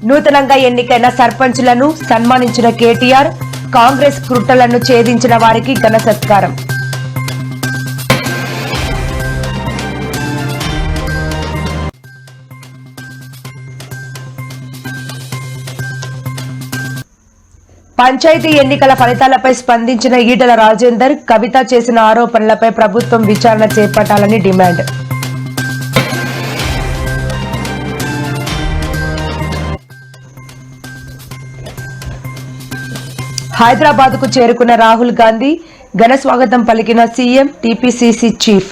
నూతనంగా ఎన్నికైన సర్పంచులను సన్మానించిన కేటీఆర్, కాంగ్రెస్ కుట్రలను ఛేదించిన వారికి ఘన సత్కారం. పంచాయతీ ఎన్నికల ఫలితాలపై స్పందించిన ఈటెల రాజేందర్, కవిత చేసిన ఆరోపణలపై ప్రభుత్వం విచారణ చేపట్టాలని డిమాండ్. హైదరాబాద్ కు చేరుకున్న రాహుల్ గాంధీ, ఘన స్వాగతం పలికిన సీఎం, టీపీసీసీ చీఫ్.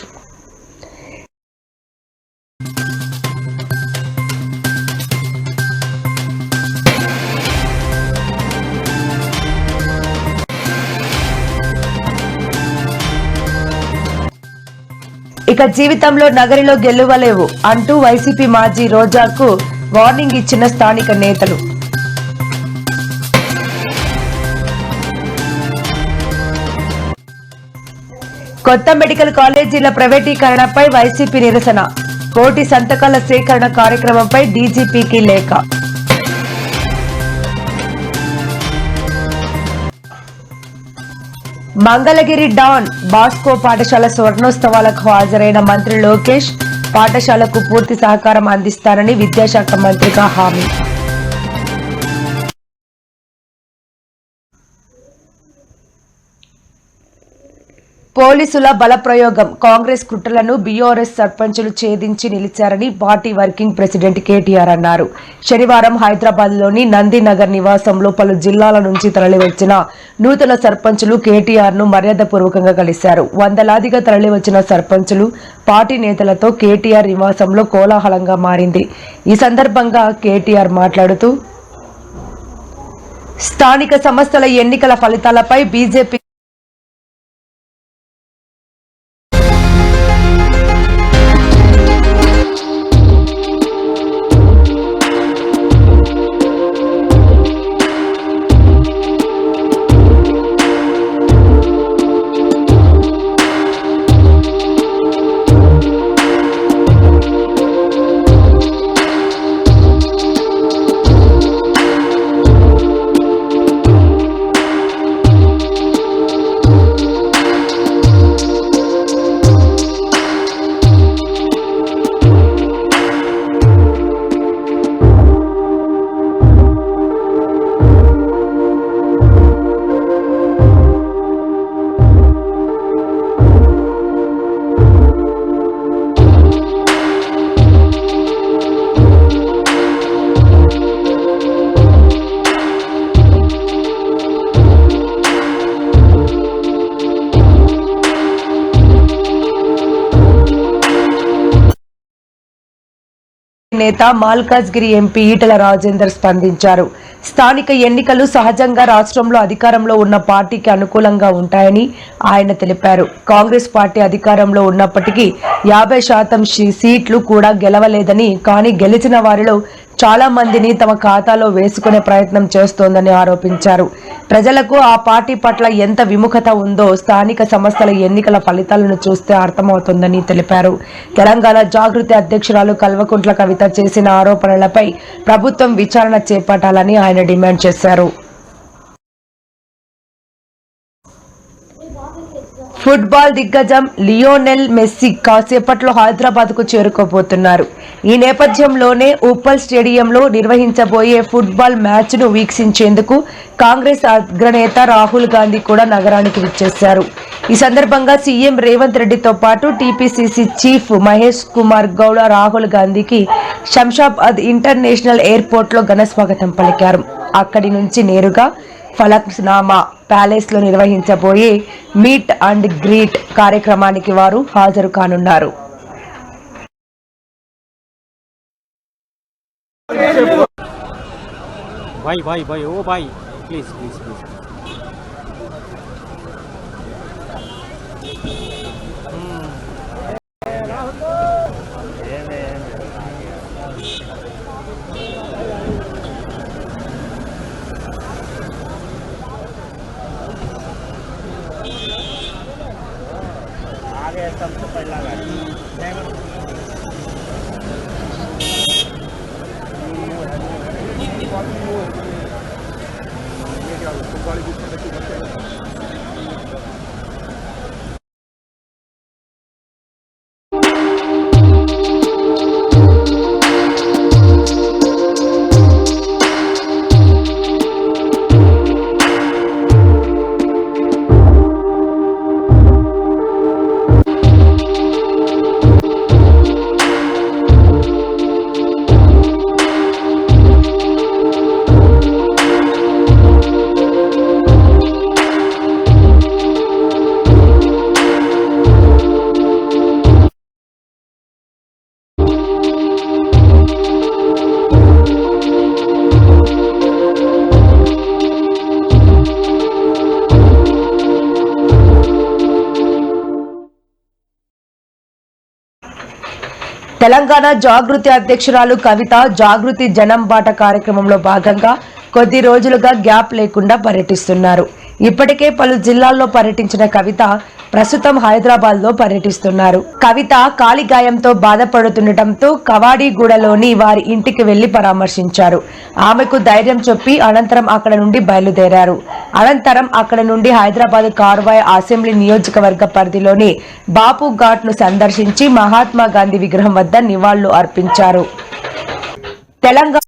ఇక జీవితంలో నగరిలో గెలువలేవు అంటూ వైసీపీ మాజీ రోజాకు వార్నింగ్ ఇచ్చిన స్థానిక నేతలు. కొత్త మెడికల్ కాలేజీల ప్రైవేటీకరణపై వైసీపీ నిరసన, కోటి సంతకాల సేకరణ కార్యక్రమంపై డీజీపీకి లేఖ. మంగళగిరి డాన్ బాస్కో పాఠశాల స్వర్ణోత్సవాలకు హాజరైన మంత్రి లోకేష్, పాఠశాలకు పూర్తి సహకారం అందిస్తానని విద్యాశాఖ మంత్రిగా హామీ. పోలీసుల బలప్రయోగం, కాంగ్రెస్ కుట్రలను బీఆర్ఎస్ సర్పంచులు ఛేదించి నిలిచారని పార్టీ వర్కింగ్ ప్రెసిడెంట్ కేటీఆర్ అన్నారు. శనివారం హైదరాబాద్ లోని నందినగర్ నివాసంలో పలు జిల్లాల నుంచి తరలివచ్చిన నూతన సర్పంచులు కేటీఆర్ ను మర్యాదపూర్వకంగా కలిశారు. వందలాదిగా తరలివచ్చిన సర్పంచులు, పార్టీ నేతలతో కేటీఆర్ నివాసంలో కోలాహలంగా మారింది. ఈ సందర్భంగా కేటీఆర్ మాట్లాడుతూ, స్థానిక సంస్థల ఎన్నికల ఫలితాలపై బీజేపీ నేత మల్కాజ్గిరి ఎంపీ ఈటెల రాజేందర్ స్పందించారు. స్థానిక ఎన్నికలు సహజంగా రాష్ట్రంలో అధికారంలో ఉన్న పార్టీకి అనుకూలంగా ఉంటాయని ఆయన తెలిపారు. కాంగ్రెస్ పార్టీ అధికారంలో ఉన్నప్పటికీ 50% సీట్లు కూడా గెలవలేదని, కానీ గెలిచిన వారిలో చాలా మందిని తమ ఖాతాలో వేసుకునే ప్రయత్నం చేస్తోందని ఆరోపించారు. ప్రజలకు ఆ పార్టీ పట్ల ఎంత విముఖత ఉందో స్థానిక సంస్థల ఎన్నికల ఫలితాలను చూస్తే అర్థమవుతుందని తెలిపారు. తెలంగాణ జాగృతి అధ్యక్షురాలు కల్వకుంట్ల కవిత చేసిన ఆరోపణలపై ప్రభుత్వం విచారణ చేపట్టాలని ఆయన డిమాండ్ చేశారు. ఫుట్బాల్ దిగ్గజం లియోనెల్ మెస్సీ కాసేపట్లో హైదరాబాద్ కు చేరుకోబోతున్నారు. ఈ నేపథ్యంలోనే ఉప్పల్ స్టేడియంలో నిర్వహించబోయే ఫుట్బాల్ మ్యాచ్ ను వీక్షించేందుకు కాంగ్రెస్ అగ్రనేత రాహుల్ గాంధీ కూడా నగరానికి విచ్చేశారు. ఈ సందర్భంగా సీఎం రేవంత్ రెడ్డితో పాటు టీపీసీసీ చీఫ్ మహేష్ కుమార్ గౌడ్ రాహుల్ గాంధీకి శంషాబాద్ ఇంటర్నేషనల్ ఎయిర్పోర్ట్ లో ఘన స్వాగతం పలికారు. అక్కడి నుంచి నేరుగా ఫలక్నామా ప్యాలెస్ లో నిర్వహించబోయే మీట్ అండ్ గ్రీట్ కార్యక్రమానికి వారు హాజరు కానున్నారు. सबसे पहला गाड़ी తెలంగాణ జాగృతి అధ్యక్షురాలు కవిత జాగృతి జనం బాట కార్యక్రమంలో భాగంగా కొద్ది రోజులుగా గ్యాప్ లేకుండా పర్యటిస్తున్నారు. ఇప్పటికే పలు జిల్లాల్లో పర్యటించిన కవిత ప్రస్తుతం హైదరాబాద్ లో పర్యటిస్తున్నారు. కవిత కాలిగాయంతో బాధపడుతుండటంతో కవాడిగూడలోని వారి ఇంటికి వెళ్లి పరామర్శించారు. ఆమెకు ధైర్యం చెప్పి అనంతరం అక్కడ నుండి బయలుదేరారు. అనంతరం అక్కడ నుండి హైదరాబాద్ కార్వాయ్ అసెంబ్లీ నియోజకవర్గ పరిధిలోని బాపు ఘాట్ ను సందర్శించి మహాత్మా గాంధీ విగ్రహం వద్ద నివాళులు అర్పించారు. తెలంగాణ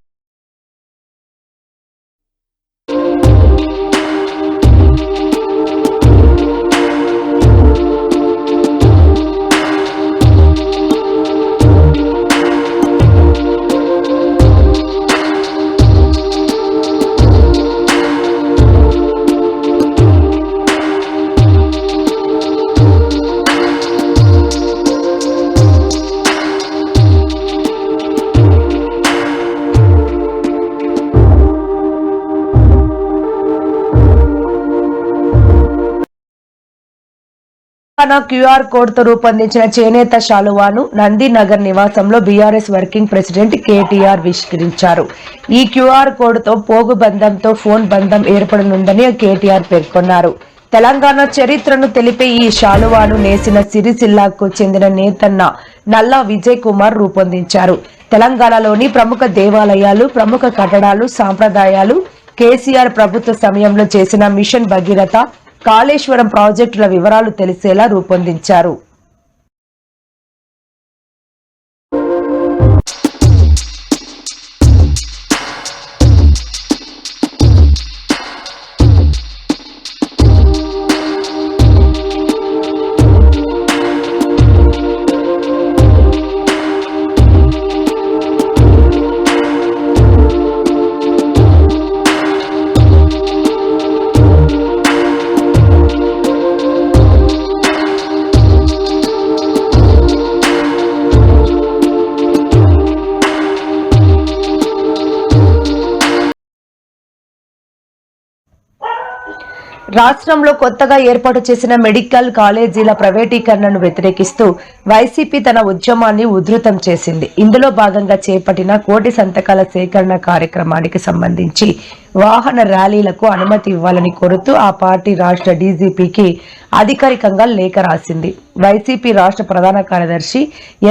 క్యూఆర్ కోడ్ తో రూపొందించిన చేనేత శాలువాను నందినగర్ నివాసంలో బీఆర్ఎస్ వర్కింగ్ ప్రెసిడెంట్ కేటీఆర్ ఆవిష్కరించారు. ఈ క్యూఆర్ కోడ్ తో పోగు బంధంతో ఫోన్ బంధం ఏర్పడనుందని కేటీఆర్ పేర్కొన్నారు. తెలంగాణ చరిత్రను తెలిపే ఈ శాలువాను నేసిన సిరిసిల్లాకు చెందిన నేతన్న నల్లా విజయ్ కుమార్ రూపొందించారు. తెలంగాణలోని ప్రముఖ దేవాలయాలు, ప్రముఖ కట్టడాలు, సాంప్రదాయాలు, కేసీఆర్ ప్రభుత్వ సమయంలో చేసిన మిషన్ భగీరథ, కాళేశ్వరం ప్రాజెక్టుల వివరాలు తెలిసేలా రూపొందించారు. రాష్ట్రంలో కొత్తగా ఏర్పాటు చేసిన మెడికల్ కాలేజీల ప్రైవేటీకరణను వ్యతిరేకిస్తూ వైసీపీ తన ఉద్యమాన్ని ఉధృతం చేసింది. ఇందులో భాగంగా చేపట్టిన కోటి సంతకాల సేకరణ కార్యక్రమానికి సంబంధించి వాహన ర్యాలీలకు అనుమతి ఇవ్వాలని కోరుతూ ఆ పార్టీ రాష్ట్ర డీజీపీకి అధికారికంగా లేఖ రాసింది. వైసీపీ రాష్ట్ర ప్రధాన కార్యదర్శి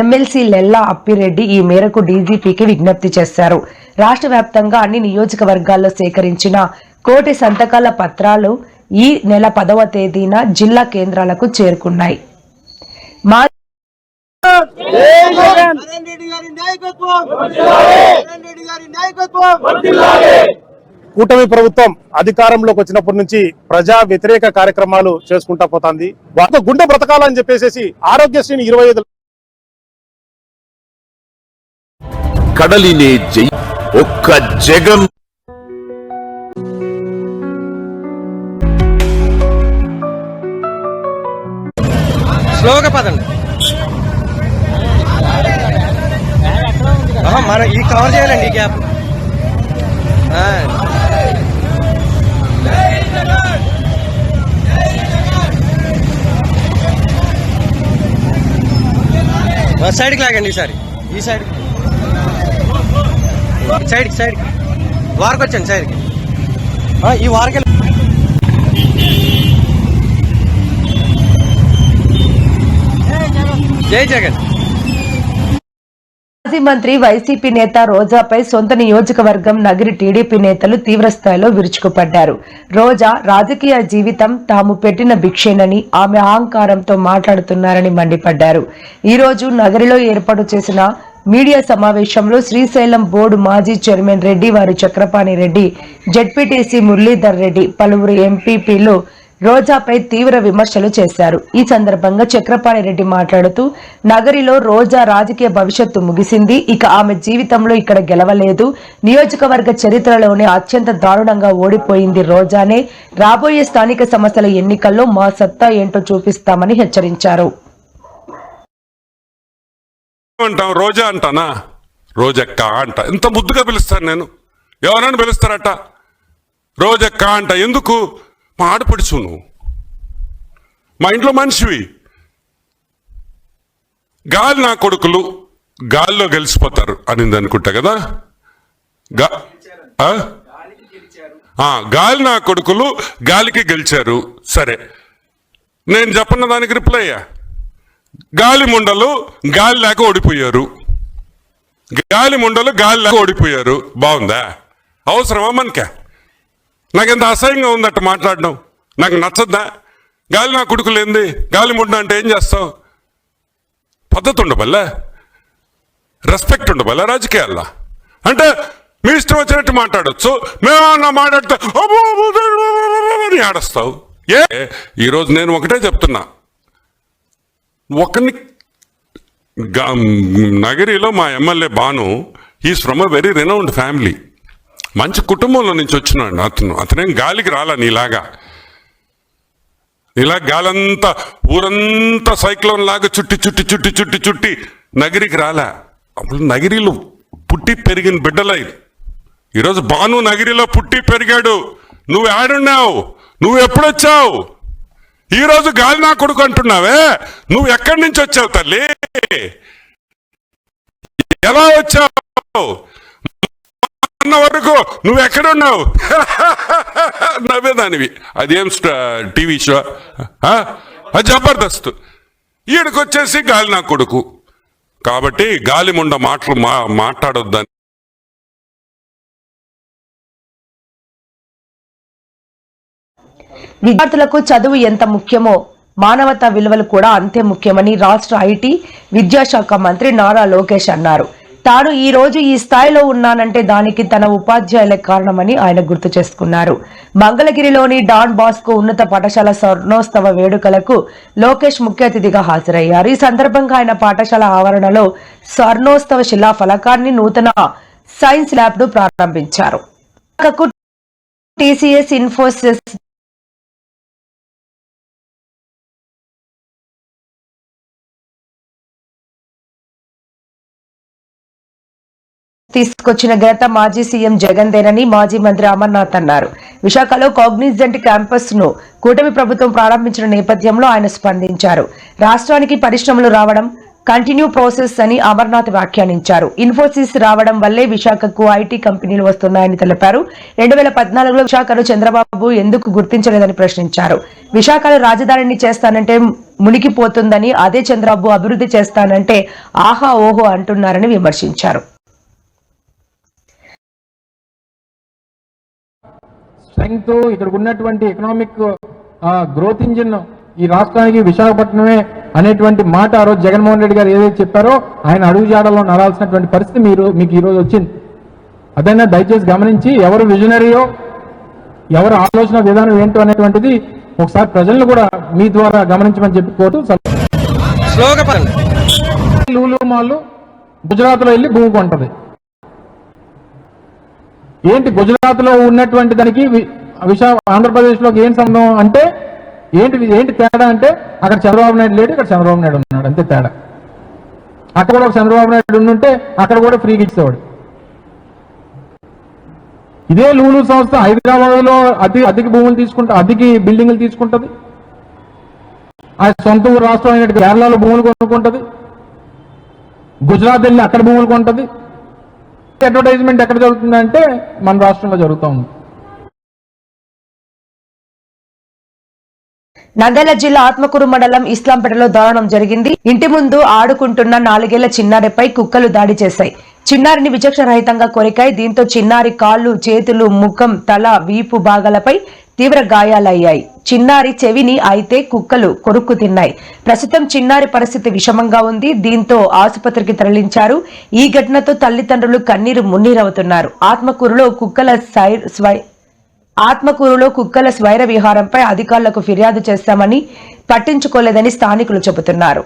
ఎమ్మెల్సీ లెల్లా అప్పిరెడ్డి ఈ మేరకు డీజీపీకి విజ్ఞప్తి చేశారు. రాష్ట్ర వ్యాప్తంగా అన్ని నియోజకవర్గాల్లో సేకరించిన కోటి సంతకాల పత్రాలు ఈ నెల 10వ తేదీన జిల్లా కేంద్రాలకు చేరుకున్నాయి. కూటమి ప్రభుత్వం అధికారంలోకి వచ్చినప్పటి నుంచి ప్రజా వ్యతిరేక కార్యక్రమాలు చేసుకుంటా పోతుంది. వాటితో గుండె బ్రతకాలని చెప్పేసి ఆరోగ్యశ్రీని 25 కడలినే జై ఒక్క జగన్ స్లోగా పదండి. మనం ఈ కవర్ చేయాలండి ఈ గ్యాప్. సైడ్కి లాగండి. ఈసారి ఈ సైడ్ సైడ్కి వారికి వచ్చండి. సైడ్కి ఈ వారికి జై జగన్. మాజీ మంత్రి వైసీపీ నేత రోజాపై సొంత నియోజకవర్గం నగరి టీడీపీ నేతలు తీవ్రస్థాయిలో విరుచుకుపడ్డారు. రోజా రాజకీయ జీవితం తాము పెట్టిన భిక్షేనని, ఆమె అహంకారంతో మాట్లాడుతున్నారని మండిపడ్డారు. ఈ రోజు నగరిలో ఏర్పాటు చేసిన మీడియా సమావేశంలో శ్రీశైలం బోర్డు మాజీ చైర్మన్ రెడ్డి వారి చక్రపాణి రెడ్డి, జెడ్పీటీసీ మురళీధర్ రెడ్డి, పలువురు ఎంపీపీలు రోజాపై తీవ్ర విమర్శలు చేశారు. ఈ సందర్భంగా చక్రపాణి రెడ్డి మాట్లాడుతూ, నగరిలో రోజా రాజకీయ భవిష్యత్తు ముగిసింది. ఇక ఆమె జీవితంలో ఇక్కడ గెలవలేదు. నియోజకవర్గ చరిత్రలోనే అత్యంత దారుణంగా ఓడిపోయింది రోజానే. రాబోయే స్థానిక సంస్థల ఎన్నికల్లో మా సత్తా ఏంటో చూపిస్తామని హెచ్చరించారు. రోజా అంటానా? రోజక్క అంట. ఎంత ముద్దుగా పిలుస్తాను నేను. ఎవరైనా పిలుస్తారట రోజక్క అంట. ఎందుకు? మా ఆడపడుచు నువ్వు, మా ఇంట్లో మనిషివి. గాలి నా కొడుకులు, గాల్లో గెలిచిపోతారు అనింది అనుకుంటా కదా. గాలి నా కొడుకులు గాలికి గెలిచారు. సరే, నేను చెప్పన్న దానికి రిప్లై అయ్యా. గాలి ముండలు గాలి లేక ఓడిపోయారు. గాలి ముండలు గాలి లేక ఓడిపోయారు. బాగుందా? అవసరమా మనకే? నాకెంత అసహ్యంగా ఉందట మాట్లాడడం. నాకు నచ్చద్దా? గాలి నా కొడుకులు ఏంది? గాలి ముండ అంటే ఏం చేస్తావు? పద్ధతి ఉండబల్లా, రెస్పెక్ట్ ఉండబల్లా రాజకీయాల్లో. అంటే మీ ఇష్టం వచ్చినట్టు మాట్లాడచ్చు. మేమన్నా మాట్లాడితే అని ఆడస్తావు. ఈరోజు నేను ఒకటే చెప్తున్నా, ఒకరిని నగరిలో మా MLA Bhanu, is from a very renowned family, మంచి కుటుంబంలో నుంచి వచ్చినాడు అతనేం గాలికి రాలా నీలాగా. ఇలా గాలంతా ఊరంతా సైక్లోన్ లాగా చుట్టి చుట్టి చుట్టి చుట్టి చుట్టి నగిరికి రాలా. అప్పుడు నగిరిలో పుట్టి పెరిగిన బిడ్డలై. ఈరోజు బాను నగిరిలో పుట్టి పెరిగాడు. నువ్వు ఆడున్నావు, నువ్వు ఎప్పుడొచ్చావు? ఈరోజు గాలి నా కొడుకు అంటున్నావే, నువ్వు ఎక్కడి నుంచి వచ్చావు తల్లి? ఎలా వచ్చావు? అన్న వరకు నువ్వు ఎక్కడున్నావు? నవ్వేదానివి. అదేం టీవీ షో, అది జబర్దస్త్. ఈయనకొచ్చేసి గాలి నా కొడుకు. కాబట్టి గాలి ముండ మాటలు మాట్లాడొద్దని. విద్యార్థులకు చదువు ఎంత ముఖ్యమో మానవతా విలువలు కూడా అంతే ముఖ్యమని రాష్ట్ర ఐటీ విద్యాశాఖ మంత్రి నారా లోకేష్ అన్నారు. తాను ఈ రోజు ఈ స్థాయిలో ఉన్నానంటే దానికి తన ఉపాధ్యాయులే కారణమని ఆయన గుర్తు చేసుకున్నారు. మంగళగిరిలోని డాన్ బాస్కో ఉన్నత పాఠశాల స్వర్ణోత్సవ వేడుకలకు లోకేష్ ముఖ్య అతిథిగా హాజరయ్యారు. ఈ సందర్భంగా ఆయన పాఠశాల ఆవరణలో స్వర్ణోత్సవ శిలా ఫలకాన్ని, నూతన సైన్స్ ల్యాబ్ ను ప్రారంభించారు. టీసీఎస్ ఇన్ఫోసిస్ తీసుకొచ్చిన ఘనత మాజీ సీఎం జగన్ దేనని మాజీ మంత్రి అమర్నాథ్ అన్నారు. విశాఖలో కాగ్నిజెంట్ క్యాంపస్ ను కూటమి ప్రభుత్వం ప్రారంభించిన నేపథ్యంలో ఆయన స్పందించారు. రాష్ట్రానికి పరిశ్రమలు రావడం కంటిన్యూ ప్రాసెస్ అని అమర్నాథ్ వ్యాఖ్యానించారు. ఇన్ఫోసిస్ రావడం వల్లే విశాఖకు ఐటీ కంపెనీలు వస్తున్నాయని తెలిపారు. 2014లో విశాఖను చంద్రబాబు ఎందుకు గుర్తించలేదని ప్రశ్నించారు. విశాఖలో రాజధానిని చేస్తానంటే మునిగిపోతుందని, అదే చంద్రబాబు అభివృద్ధి చేస్తానంటే ఆహా ఓహో అంటున్నారని విమర్శించారు. స్ట్రెంగ్త్, ఇక్కడ ఉన్నటువంటి ఎకనామిక్ గ్రోత్ ఇంజిన్ ఈ రాష్ట్రానికి విశాఖపట్నమే అనేటువంటి మాట ఆ రోజు జగన్మోహన్ రెడ్డి గారు ఏదైతే చెప్పారో ఆయన అడుగుజాడలో నడాల్సినటువంటి పరిస్థితి మీకు ఈరోజు వచ్చింది. అదైనా దయచేసి గమనించి ఎవరు విజనరీయో, ఎవరు ఆలోచన విధానం ఏంటో అనేటువంటిది ఒకసారి ప్రజలను కూడా మీ ద్వారా గమనించమని చెప్పి కోరుతూ లూలు మాల్ గుజరాత్లో వెళ్ళి భూమి కొంటది. ఏంటి గుజరాత్ లో ఉన్నటువంటి దానికి ఆంధ్రప్రదేశ్లోకి ఏం సంబంధం అంటే ఏంటి తేడా అంటే అక్కడ చంద్రబాబు నాయుడు లేడు, ఇక్కడ చంద్రబాబు నాయుడు ఉన్నాడు, అంతే తేడా. అక్కడ కూడా ఒక చంద్రబాబు నాయుడు ఉండుంటే అక్కడ కూడా ఫ్రీగా ఇచ్చేవాడు. ఇదే లూలు సంస్థ హైదరాబాద్ లో అద్దెకి భూములు తీసుకుంటా, అద్దెకి బిల్డింగ్లు తీసుకుంటది. ఆ సొంత ఊరు రాష్ట్రం అయినట్టు కేరళలో భూములు కొనుక్కుంటది, గుజరాత్ వెళ్ళి అక్కడ భూములు కొంటది. అడ్వర్టైజ్మెంట్ ఎక్కడ జరుగుతుందంటే మన రాష్ట్రంలో జరుగుతూ ఉంది. నంద్యాల జిల్లా ఆత్మకూరు మండలం ఇస్లాంపేటలో దారుణం జరిగింది. ఇంటి ముందు ఆడుకుంటున్న 4 ఏళ్ల చిన్నారిపై కుక్కలు దాడి చేశాయి. చిన్నారిని విచక్షణరహితంగా కొరికాయి. దీంతో చిన్నారి కాళ్లు, చేతులు, ముఖం, తల, వీపు భాగాలపై తీవ్ర గాయాలయ్యాయి. చిన్నారి చెవిని అయితే కుక్కలు కొరుక్కు తిన్నాయి. ప్రస్తుతం చిన్నారి పరిస్థితి విషమంగా ఉంది. దీంతో ఆసుపత్రికి తరలించారు. ఈ ఘటనతో తల్లిదండ్రులు కన్నీరు మున్నీరవుతున్నారు. ఆత్మకూరులో కుక్కల స్వైర విహారంపై అధికారులకు ఫిర్యాదు చేశామని పట్టించుకోలేదని స్థానికులు చెబుతున్నారు.